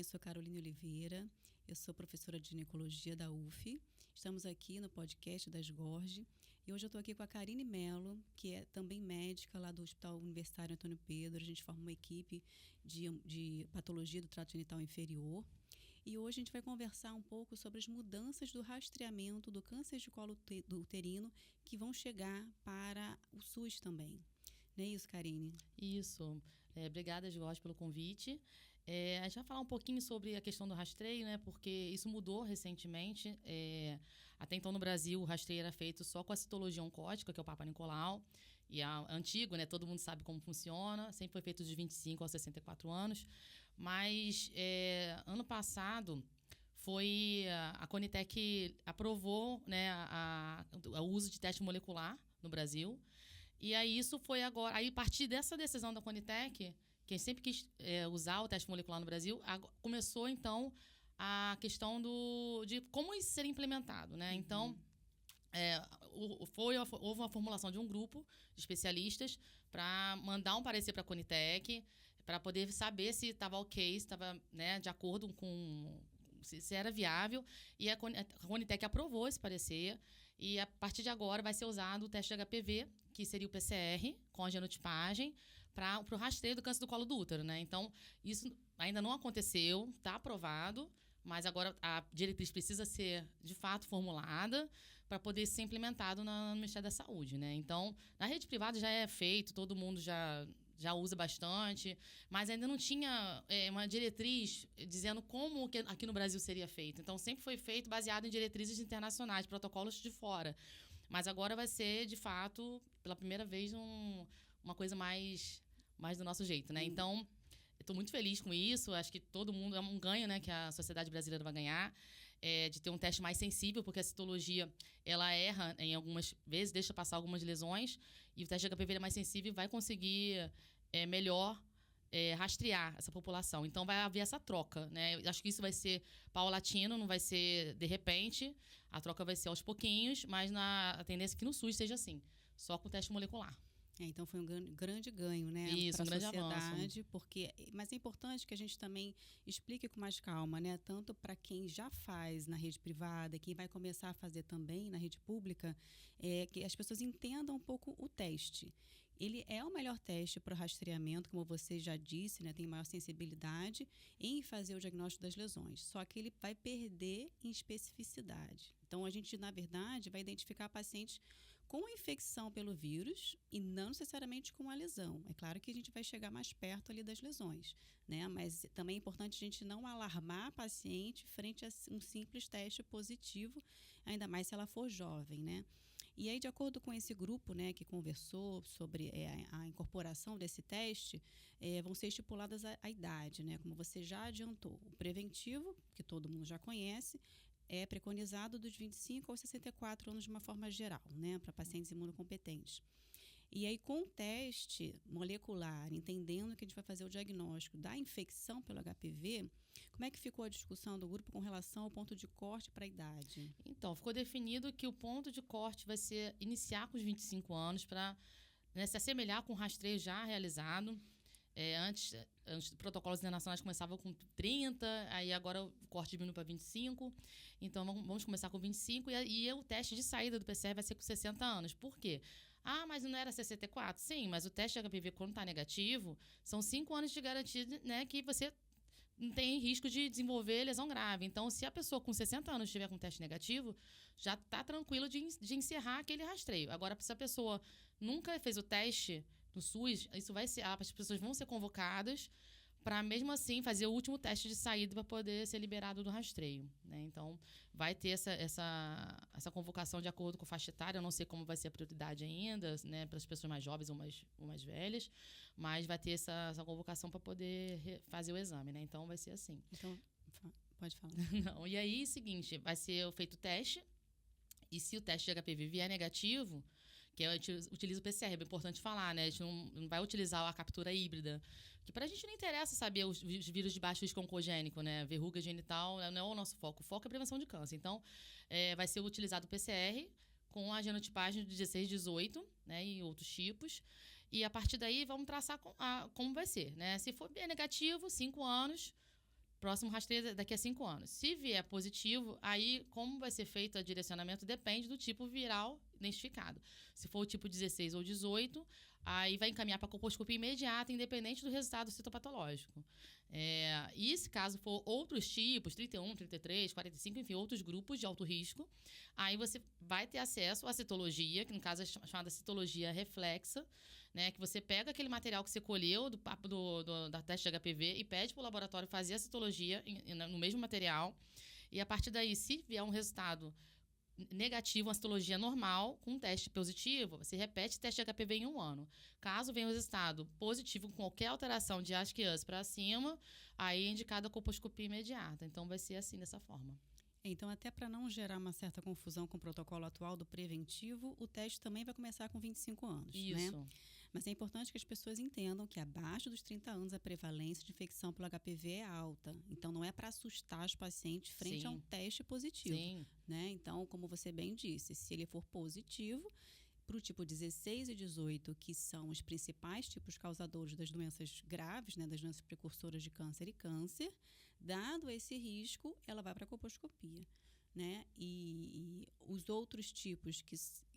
sou Caroline Oliveira, eu sou professora de ginecologia da UF. Estamos aqui no podcast da SGORG e hoje eu estou aqui com a Karine Mello, que é também médica lá do Hospital Universitário Antônio Pedro. A gente forma uma equipe de patologia do trato genital inferior. E hoje a gente vai conversar um pouco sobre as mudanças do rastreamento do câncer de colo uterino que vão chegar para o SUS também. Não é isso, Karine? Isso. Obrigada, SGORG, pelo convite. A gente vai falar um pouquinho sobre a questão do rastreio, né? Porque isso mudou recentemente. Até então, no Brasil, o rastreio era feito só com a citologia oncótica, que é o Papa Nicolau. E é antigo, né? Todo mundo sabe como funciona. Sempre foi feito de 25 aos 64 anos. Mas, ano passado, a Conitec aprovou, né, o uso de teste molecular no Brasil. E aí isso foi agora... Aí, a partir dessa decisão da Conitec, quem sempre quis usar o teste molecular no Brasil, começou, então, a questão de como isso seria implementado, né? Uhum. Então, houve uma formulação de um grupo de especialistas para mandar um parecer para a Conitec, para poder saber se estava ok, se estava, né, de acordo com... se era viável, e a Conitec aprovou esse parecer, e a partir de agora vai ser usado o teste de HPV, que seria o PCR, com a genotipagem, para o rastreio do câncer do colo do útero, né? Então, isso ainda não aconteceu, está aprovado, mas agora a diretriz precisa ser, de fato, formulada para poder ser implementado no Ministério da Saúde, né? Então, na rede privada já é feito, todo mundo já usa bastante, mas ainda não tinha uma diretriz dizendo como que aqui no Brasil seria feito. Então, sempre foi feito baseado em diretrizes internacionais, protocolos de fora. Mas agora vai ser, de fato, pela primeira vez, uma coisa mais do nosso jeito, né? Então, eu estou muito feliz com isso. Acho que todo mundo... É um ganho, né, que a sociedade brasileira vai ganhar, de ter um teste mais sensível, porque a citologia, ela erra em algumas vezes, deixa passar algumas lesões, e o teste de HPV é mais sensível e vai conseguir melhor rastrear essa população. Então, vai haver essa troca, né? Eu acho que isso vai ser paulatino, não vai ser de repente. A troca vai ser aos pouquinhos, mas a tendência é que no SUS seja assim, só com o teste molecular. Então foi um grande ganho, né, para a sociedade, avanço. Mas é importante que a gente também explique com mais calma, né, tanto para quem já faz na rede privada, quem vai começar a fazer também na rede pública, que as pessoas entendam um pouco o teste. Ele é o melhor teste para o rastreamento, como você já disse, né, tem maior sensibilidade em fazer o diagnóstico das lesões, só que ele vai perder em especificidade. Então, a gente, na verdade, vai identificar pacientes com a infecção pelo vírus e não necessariamente com a lesão. É claro que a gente vai chegar mais perto ali das lesões, né? Mas também é importante a gente não alarmar a paciente frente a um simples teste positivo, ainda mais se ela for jovem, né? E aí, de acordo com esse grupo, né, que conversou sobre a incorporação desse teste, vão ser estipuladas a idade, né? Como você já adiantou. O preventivo, que todo mundo já conhece, é preconizado dos 25 aos 64 anos de uma forma geral, né, para pacientes imunocompetentes. E aí, com o teste molecular, entendendo que a gente vai fazer o diagnóstico da infecção pelo HPV, como é que ficou a discussão do grupo com relação ao ponto de corte para a idade? Então, ficou definido que o ponto de corte vai ser iniciar com os 25 anos para, né, se assemelhar com o rastreio já realizado. Antes, os protocolos internacionais começavam com 30, aí agora o corte diminui para 25. Então, vamos começar com 25 e o teste de saída do PCR vai ser com 60 anos. Por quê? Ah, mas não era 64? Sim, mas o teste de HPV, quando está negativo, são 5 anos de garantia, né, que você não tem risco de desenvolver lesão grave. Então, se a pessoa com 60 anos estiver com teste negativo, já está tranquilo de encerrar aquele rastreio. Agora, se a pessoa nunca fez o teste no SUS, isso vai ser, as pessoas vão ser convocadas para, mesmo assim, fazer o último teste de saída para poder ser liberado do rastreio, né? Então, vai ter essa convocação de acordo com a faixa etária. Eu não sei como vai ser a prioridade ainda, né, para as pessoas mais jovens ou mais velhas, mas vai ter essa convocação para poder fazer o exame, né? Então, vai ser assim. Então, pode falar. Não, e aí, seguinte, vai ser feito o teste, e se o teste de HPV vier negativo, que a gente utiliza o PCR, é bem importante falar, né? A gente não vai utilizar a captura híbrida, que pra gente não interessa saber os vírus de baixo risco oncogênico, né? Verruga genital não é o nosso foco. O foco é a prevenção de câncer. Então, vai ser utilizado o PCR com a genotipagem de 16, 18, né? E outros tipos. E a partir daí, vamos traçar como vai ser, né? Se for bem negativo, 5 anos... próximo rastreia daqui a 5 anos. Se vier positivo, aí como vai ser feito o direcionamento depende do tipo viral identificado. Se for o tipo 16 ou 18, aí vai encaminhar para colposcopia imediata, independente do resultado citopatológico. E se caso for outros tipos, 31, 33, 45, enfim, outros grupos de alto risco, aí você vai ter acesso à citologia, que no caso é chamada citologia reflexa, né, que você pega aquele material que você colheu da teste de HPV e pede para o laboratório fazer a citologia no mesmo material. E a partir daí, se vier um resultado negativo, uma citologia normal, com um teste positivo, você repete o teste de HPV em 1 ano. Caso venha um resultado positivo com qualquer alteração de ASC para cima, aí é indicada a colposcopia imediata. Então, vai ser assim, dessa forma. Então, até para não gerar uma certa confusão com o protocolo atual do preventivo, o teste também vai começar com 25 anos, Isso. né? Mas é importante que as pessoas entendam que abaixo dos 30 anos a prevalência de infecção pelo HPV é alta. Então, não é para assustar os pacientes frente Sim. a um teste positivo. Sim. Né? Então, como você bem disse, se ele for positivo, para o tipo 16 e 18, que são os principais tipos causadores das doenças graves, né, das doenças precursoras de câncer e câncer, dado esse risco, ela vai para a colposcopia. Né? E os outros tipos,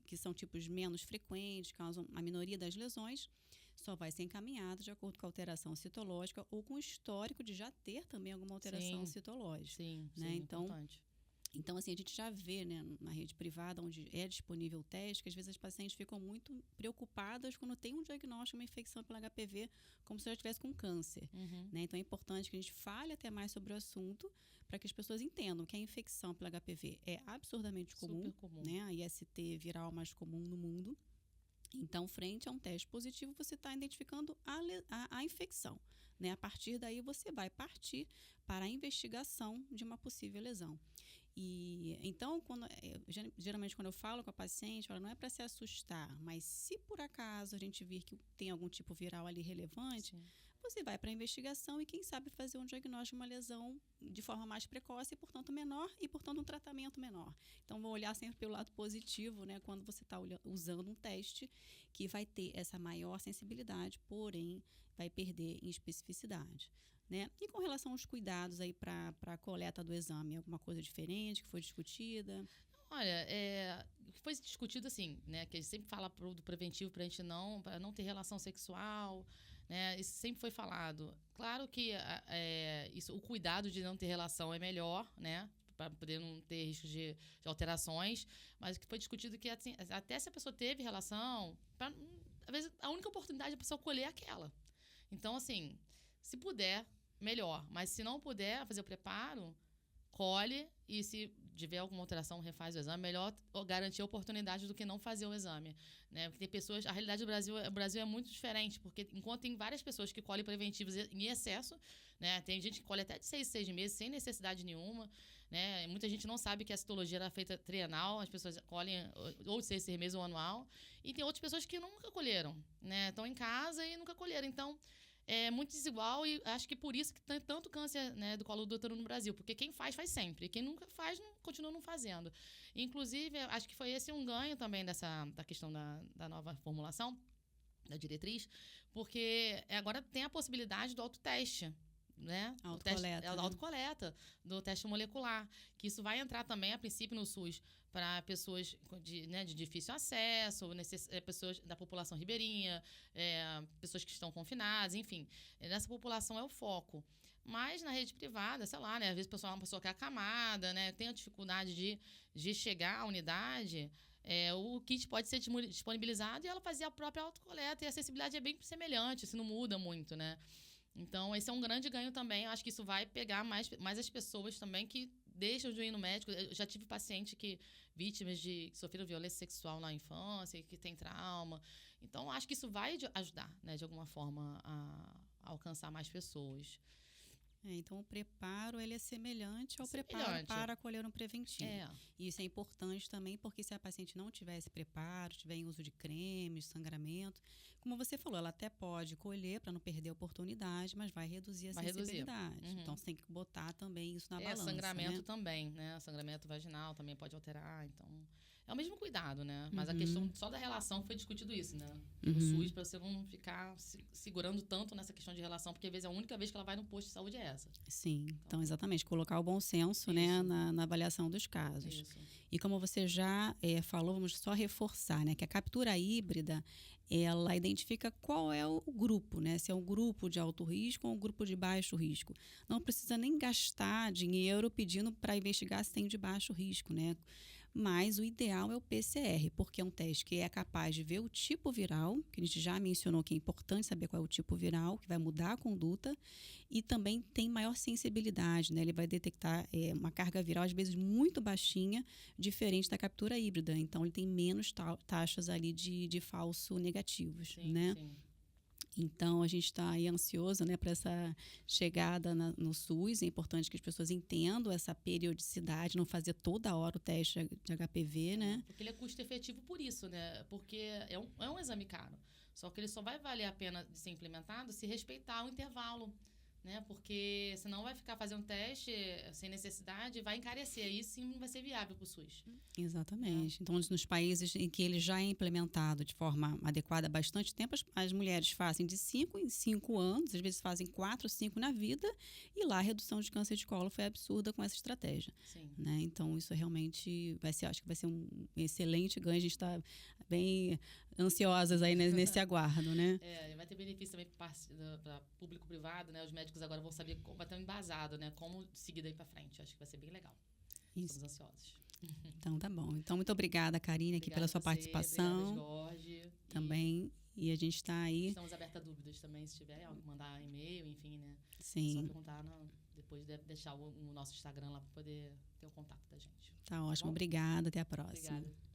que são tipos menos frequentes, causam a minoria das lesões, só vai ser encaminhado de acordo com a alteração citológica ou com o histórico de já ter também alguma alteração citológica. Sim, né? sim, Então, importante. Então, assim, a gente já vê, né, na rede privada, onde é disponível o teste, que às vezes as pacientes ficam muito preocupadas quando tem um diagnóstico, uma infecção pelo HPV, como se ela estivesse com câncer. Né? Então, é importante que a gente fale até mais sobre o assunto, para que as pessoas entendam que a infecção pelo HPV é absurdamente comum. Super comum. Né? A IST viral mais comum no mundo. Então, frente a um teste positivo, você está identificando a infecção. Né? A partir daí, você vai partir para a investigação de uma possível lesão. E então, geralmente quando eu falo com a paciente, ela não é para se assustar, mas se por acaso a gente vir que tem algum tipo viral ali relevante, Sim. você vai para a investigação e quem sabe fazer um diagnóstico de uma lesão de forma mais precoce e, portanto, menor e, portanto, um tratamento menor. Então, vou olhar sempre pelo lado positivo, né, quando você está usando um teste que vai ter essa maior sensibilidade, porém, vai perder em especificidade. Né? E com relação aos cuidados aí para a coleta do exame, alguma coisa diferente que foi discutida? Olha, foi discutido assim, né? Que a gente sempre fala do preventivo para a gente não ter relação sexual, né? Isso sempre foi falado. Claro que o cuidado de não ter relação é melhor, né? Para poder não ter risco de alterações, mas que foi discutido que assim, até se a pessoa teve relação, às vezes a única oportunidade da pessoa colher é aquela. Então, assim, se puder, melhor. Mas se não puder fazer o preparo, colhe e se tiver alguma alteração, refaz o exame. Melhor garantir a oportunidade do que não fazer o exame. Né? Porque tem pessoas... A realidade do Brasil é muito diferente, porque enquanto tem várias pessoas que colhem preventivos em excesso, né? Tem gente que colhe até de 6 meses, sem necessidade nenhuma. Né? Muita gente não sabe que a citologia era feita trienal, as pessoas colhem ou de 6 meses ou anual. E tem outras pessoas que nunca colheram. Né? Estão em casa e nunca colheram. Então... é muito desigual e acho que por isso que tem tanto câncer, né, do colo do útero no Brasil. Porque quem faz sempre. E quem nunca faz, continua não fazendo. Inclusive, acho que foi esse um ganho também da questão da nova formulação, da diretriz, porque agora tem a possibilidade do autoteste. Né? Autocoleta do teste molecular. Que isso vai entrar também, a princípio, no SUS para pessoas de difícil acesso, pessoas da população ribeirinha, pessoas que estão confinadas, enfim. Nessa população é o foco. Mas na rede privada, sei lá, né? Às vezes uma pessoa que é acamada, né? Tem a dificuldade de chegar à unidade, o kit pode ser disponibilizado e ela fazer a própria autocoleta. E a acessibilidade é bem semelhante, isso não muda muito, né? Então, esse é um grande ganho também. Eu acho que isso vai pegar mais as pessoas também que deixam de ir no médico. Eu já tive paciente vítimas que sofreram violência sexual na infância, que tem trauma. Então, acho que isso vai ajudar, né, de alguma forma, a alcançar mais pessoas. Então, o preparo ele é semelhante ao preparo para colher um preventivo. E isso é importante também, porque se a paciente não tiver esse preparo, tiver em uso de cremes, sangramento, como você falou, ela até pode colher para não perder a oportunidade, mas vai reduzir a sensibilidade. Então, você tem que botar também isso na balança. Sangramento, né? também, né? Sangramento vaginal também pode alterar. Então, É o mesmo cuidado, né? Mas a questão só da relação foi discutido isso, né? No SUS, para você não ficar segurando tanto nessa questão de relação, porque às vezes a única vez que ela vai no posto de saúde é essa. Sim, então exatamente, colocar o bom senso, né, na avaliação dos casos. Isso. E como você já falou, vamos só reforçar, né, que a captura híbrida, ela identifica qual é o grupo, né, se é um grupo de alto risco ou um grupo de baixo risco. Não precisa nem gastar dinheiro pedindo para investigar se tem de baixo risco, né? Mas o ideal é o PCR, porque é um teste que é capaz de ver o tipo viral, que a gente já mencionou que é importante saber qual é o tipo viral, que vai mudar a conduta, e também tem maior sensibilidade, né? Ele vai detectar uma carga viral, às vezes, muito baixinha, diferente da captura híbrida. Então, ele tem menos taxas ali de falso negativos, Sim, né? sim. Então, a gente está aí ansioso, né, para essa chegada no SUS. É importante que as pessoas entendam essa periodicidade, não fazer toda hora o teste de HPV, né? Porque ele é custo efetivo por isso, né? Porque é um exame caro. Só que ele só vai valer a pena de ser implementado se respeitar o intervalo, né? Porque senão vai ficar fazendo teste sem necessidade, vai encarecer. Aí sim não vai ser viável para o SUS. Exatamente. Então, nos países em que ele já é implementado de forma adequada há bastante tempo, as mulheres fazem de 5 em 5 anos, às vezes fazem 4, 5 na vida, e lá a redução de câncer de colo foi absurda com essa estratégia. Sim. Né? Então, isso realmente vai ser, acho que vai ser um excelente ganho. A gente está bem ansiosas aí nesse aguardo, né? Vai ter benefício também para público-privado, né? Os médicos agora vão saber como vai estar embasado, né? Como seguir daí para frente. Acho que vai ser bem legal. Isso. Estamos ansiosos. Então, tá bom. Então, muito obrigada, Karine, aqui pela sua participação. Obrigada, Jorge. Também. E a gente está aí. Estamos abertos a dúvidas também, se tiver, mandar e-mail, enfim, né? Sim. Só perguntar, depois de deixar o nosso Instagram lá para poder ter o contato da gente. Tá ótimo. Obrigada. Até a próxima. Obrigada.